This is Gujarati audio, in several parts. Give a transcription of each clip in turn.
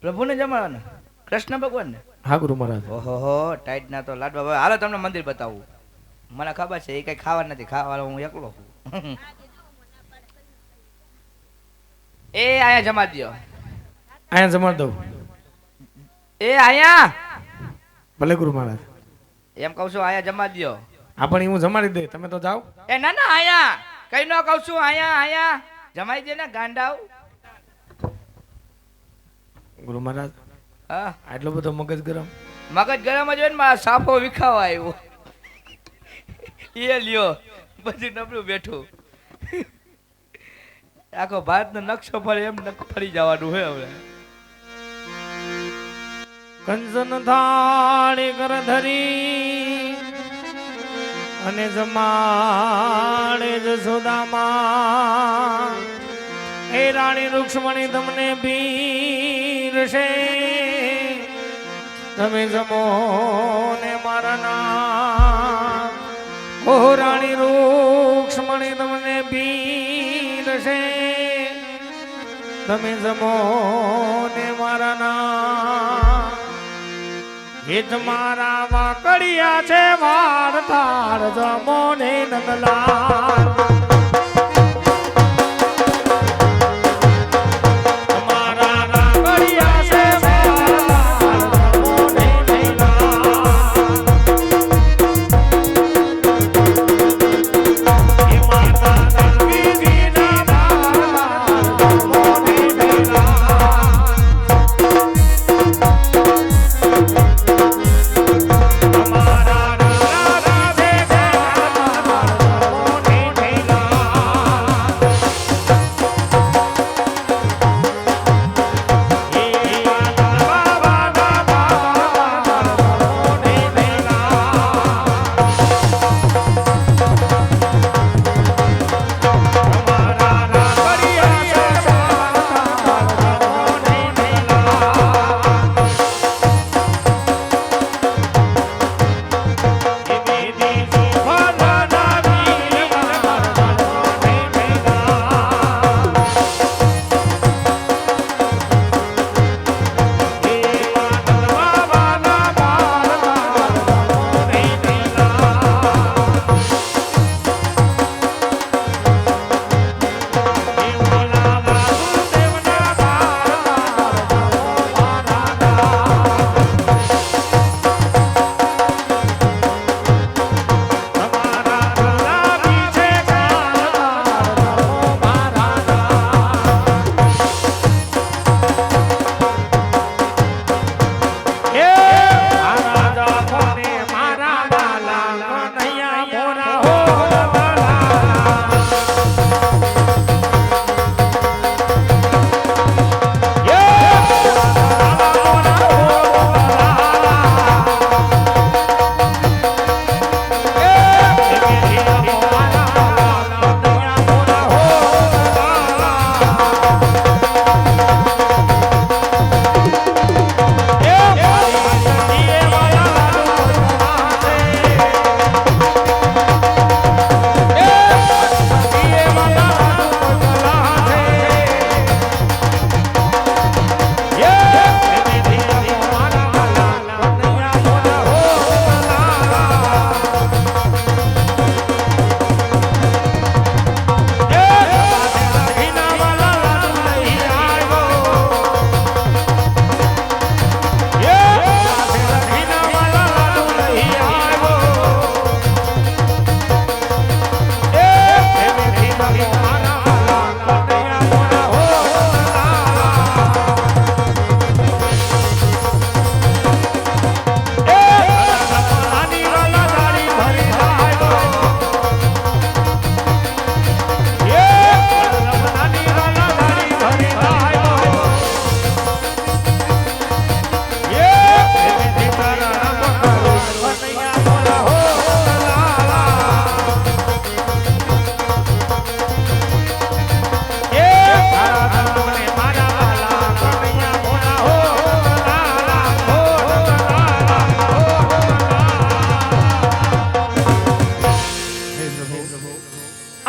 પ્રભુને જમાડવાના કૃષ્ણ ભગવાનને. હા ગુરુ મહારાજ. ઓહો ટાઈટ ના તો લાડવા ભાઈ હાલો તમને મંદિર બતાવું. મને ખબર છે એ કઈ ખાવા નથી, ખાવા હું એકલો છું. એ આયા જમા દો, અહીંયા જમાડ દઉં. એ આયા ભલે ગુરુ મહારાજ. એમ કહું છું આયા જમા દો. હા પણ હું જમાડી દે, તમે તો જાઓ. એ ના ના આયા કઈ ન કહું છું, આયા આયા જમાઈ દે ને ગાંડાવ. ગુરુ મહારાજ હા આટલો બધો મગજ ગરમ. મગજ ગરમ જ હોય ને મારા સાફો વિખાવા આવ્યો એ લ્યો પછી નબળું બેઠું. આખો ભારતનો નકશો ફરે એમ ફરી જવાનું હોય હવે. કંચન થાળી કર ધરી અને જમાડે જસોદામાં એ રાણી રૂક્ષ્મણી તમને પીરશે, તમે જમો ને મારા નામ. ઓ રાણી રૂક્ષ્મણી તમને પીરશે, તમે જમો ને મારા નામ. એ તમારા વાકડિયા છે વાળ થાળ જમો ને નંદલાલ.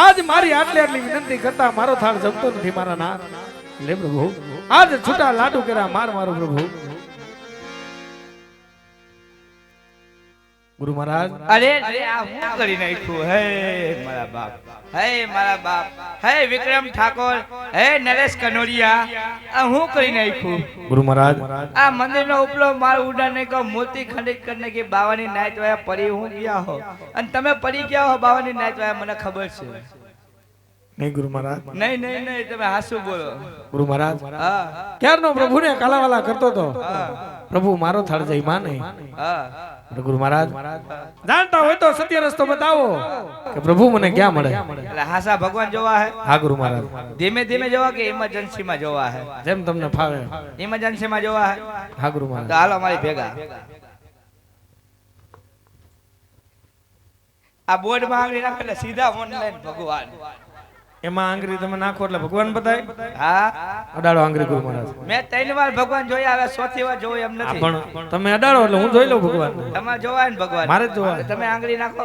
આજ મારી આટલી આટલી વિનંતી કરતા મારો થાળ જમતો નથી મારા નાથ. લે પ્રભુ આજ છૂટા લાડુ કર્યા માર મારો પ્રભુ ગુરુ મહારાજ અરે અરે આ હું કરી નાખ્યું હે મારા બાપ હે વિક્રમ ઠાકોર હે નરેશ કનોડિયા આ હું કરી નાખ્યું ગુરુ મહારાજ આ મંદિરનો ઉપલો માર ઉડાને કો મૂર્તિ ખંડિત કરને કે બાવાની નાઈટ વાયા પડી હું ગયા હો અને તમે પડી ગયા હો બાવાની નાઈટ વાયા મને ખબર છે નહીં ગુરુ મહારાજ નહીં તમે હાસુ બોલો ગુરુ મહારાજ હા ક્યારનો પ્રભુને કાલાવાલા કરતો તો પ્રભુ મારો થાળ જઈ માં નહીં હા ગુરુ મહારાજ જાણતા હોય તો સત્ય રસ્તો બતાવો કે પ્રભુ મને ક્યાં મળે એટલે હાસા ભગવાન જોવા હે હા ગુરુ મહારાજ ધીમે ધીમે જોવા કે ઇમરજન્સી માં જોવા હે જેમ તમને ફાવે ઇમરજન્સી માં જોવા હે હા ગુરુ તો મહારાજ હાલો મારી ભેગા આ બોર્ડ માં આંગળી નાખો એટલે સીધા ઓનલાઈન ભગવાન એમાં આંગળી તમે નાખો એટલે ભગવાન બતાય હા અડાડો આંગળી ગુરુ મહારાજ મેં 3 વાર ભગવાન જોયા હવે 4થી વાર જોયું એમ નથી પણ તમે અડાડો એટલે હું જોઈ લઉં ભગવાન તમારે જોવાય ને ભગવાન મારે જ જોવાય. તમે આંગળી નાખો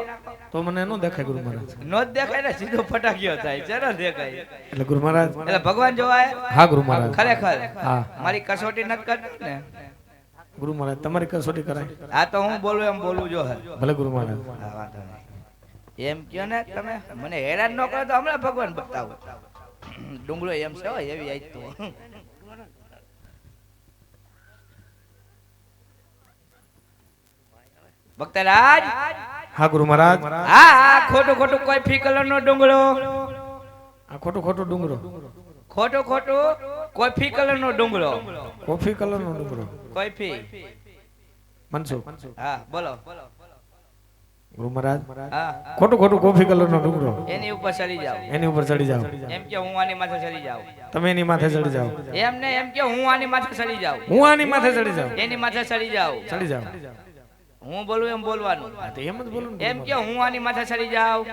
તો મને નો દેખાય ગુરુ મહારાજ નો જ દેખાય ને સીધો ફટાક્યો થાય જરા દેખાય એટલે ગુરુ મહારાજ એટલે ભગવાન જોવાય હા ગુરુ મહારાજ ખરેખર હા મારી કસોટી નથી કરતી ને ગુરુ મહારાજ તમારી કસોટી કરાય આ તો હું બોલું એમ બોલું જો હે ભલે ગુરુ મહારાજ હા, વાંધો નહીં. એમ કયો ને તમે મને હેરાન ન કરો તો હમણાં ભગવાન બતાવો ડુંગળો એમ છે હો, એવી આજ તો ભક્તરાજ હા ગુરુ મહારાજ હા ખોટું ખોટું કોઈ ફી કલર નો ડુંગળો આ ખોટું ખોટું ડુંગરો ખોટું ખોટું કોઈ ફી કલર નો ડુંગળો કોફી કલર નો ડુંગરો કોઈ ફી મનસુખ હા બોલો ગુરુ મહારાજ હા ખોટું ખોટું કોફી કલર નો ડુંગરો એની ઉપર ચડી જાવ એની ઉપર ચડી જાઓ એમ કે હું આની માથે ચડી જાવ તમે એની માથે ચડી જાઓ એમ ને એમ કે હું આની માથે ચડી જાવ હું આની માથે ચડી જાઉં એની માથે ચડી જાવ ચડી જાઓ હું બોલું એમ બોલવાનું હા તો એમ જ બોલું ને એમ કે હું આની માથે ચડી જાવ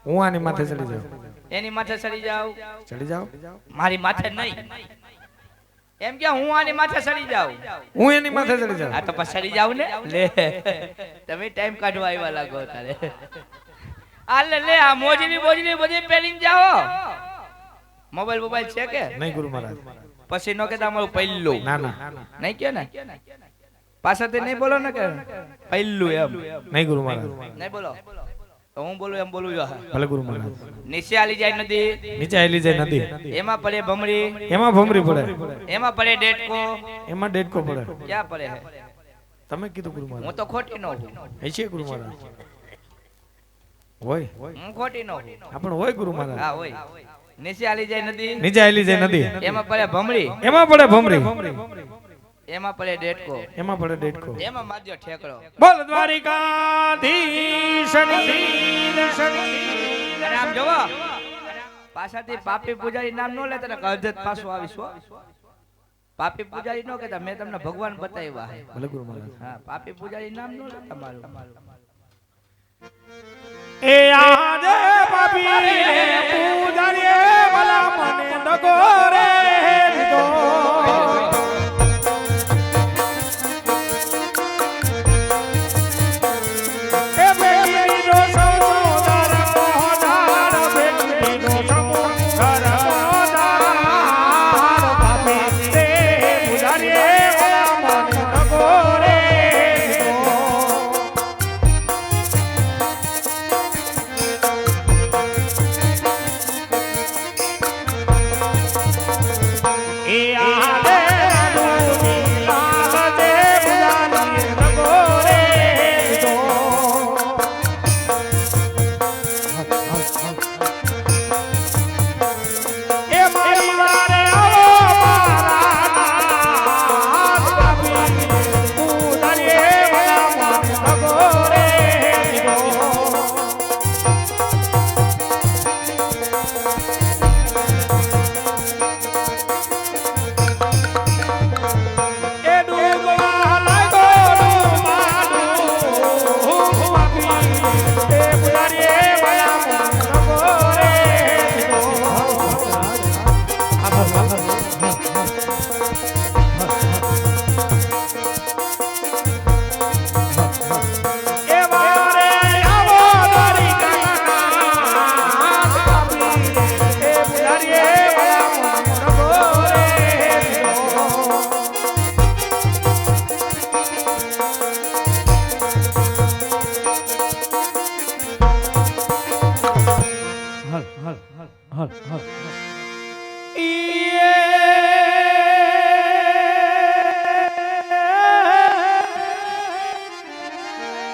હું આની માથે ચડી જાઉં એની માથે ચડી જાવ ચડી જાઓ મારી માથે નહીં એમ કે હું આની માથે ચડી જાવ હું એની માથે ચડી જાઉં આ તો પછી ચડી જાવ ને લે તમે ટાઈમ કાઢવા આવ્યા લાગો તારે આ લે આ મોજની બોજની બધી પહેરીને જાઓ મોબાઈલ છે કે નહીં ગુરુ મહારાજ પછી નો કે તમારું પહેલું ના ના નહીં કયો ને પાછળથી નહીં બોલો ને કે પહેલું એમ નહીં ગુરુ મહારાજ નહીં બોલો તો હું બોલું એમ બોલું જો ભલે ગુરુ મહારાજ નીચે આલી જાય નદી નીચે આવેલી જાય નદી એમાં પડે ભમરી એમાં ભમરી પડે એમાં પડે ડેટકો એમાં ડેડકો પડે ક્યાં પડે હે તમે કીધું ગુરુ મહારાજ હું તો ખોટી નો હું એ છે ગુરુ મહારાજ હોય હું ખોટી નો હું આપણ હોય ગુરુ મહારાજ હા હોય નીચે આલી જાય નદી નીચે આવેલી જાય નદી એમાં પડે ભમરી એમાં પડે ભમરી એમાં પડે ડેટકો એમાં પડે ડેડકો એમાં માધ્યો ઠેકડો બોલ દ્વારિકાધીશની અને આમ જોવો પાછળથી પાપી પૂજારી નામ નો લેતા ને અર્ધત પાછું આવીશ હો. પાપી પૂજારી નો કહેતા મેં તમને ભગવાન બતાવ્યા હે. ભલે ગુરુ મહારાજ હા પાપી પૂજારી નામ નો લેતા મારું એ આજે પાપી રે પૂજારી ભલા મને દગો રે દીધો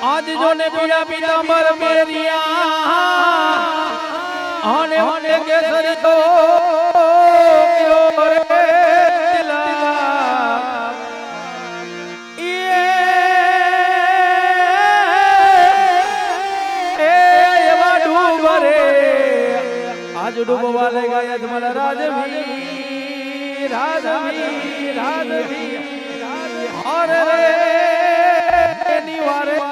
આજ જોને પીડા પીતાંબર મેરિયા આને હોને કેસર તો કિયો રે દિલા એવા ડૂબરે આજ ડૂબવા લે ગયા તમારા રાજવી રાજવી રાજવી અરે રે નિવારે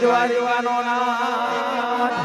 દ્વારવાનો નાથ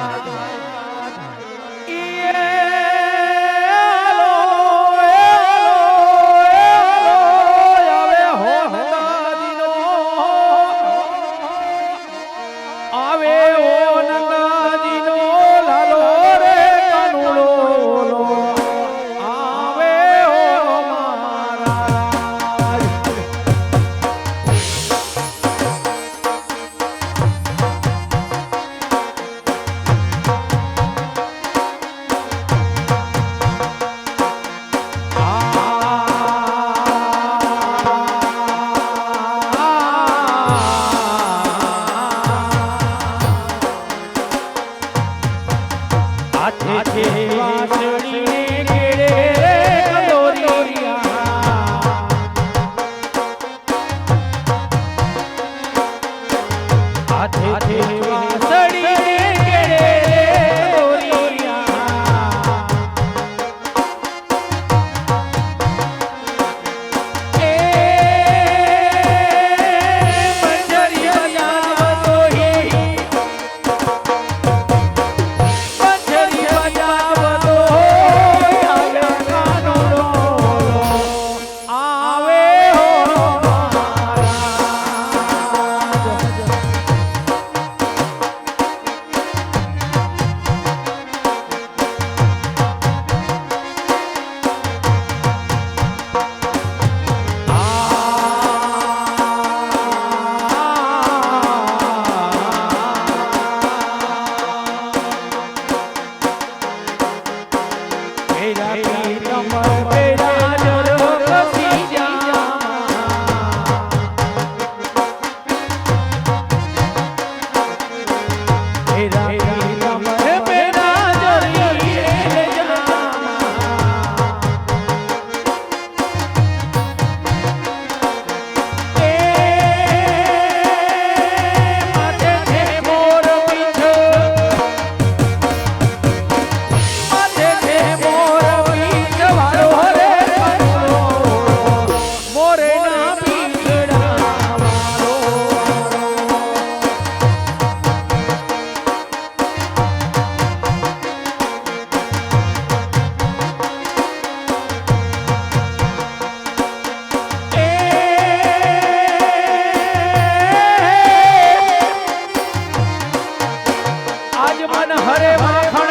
હરે માખણ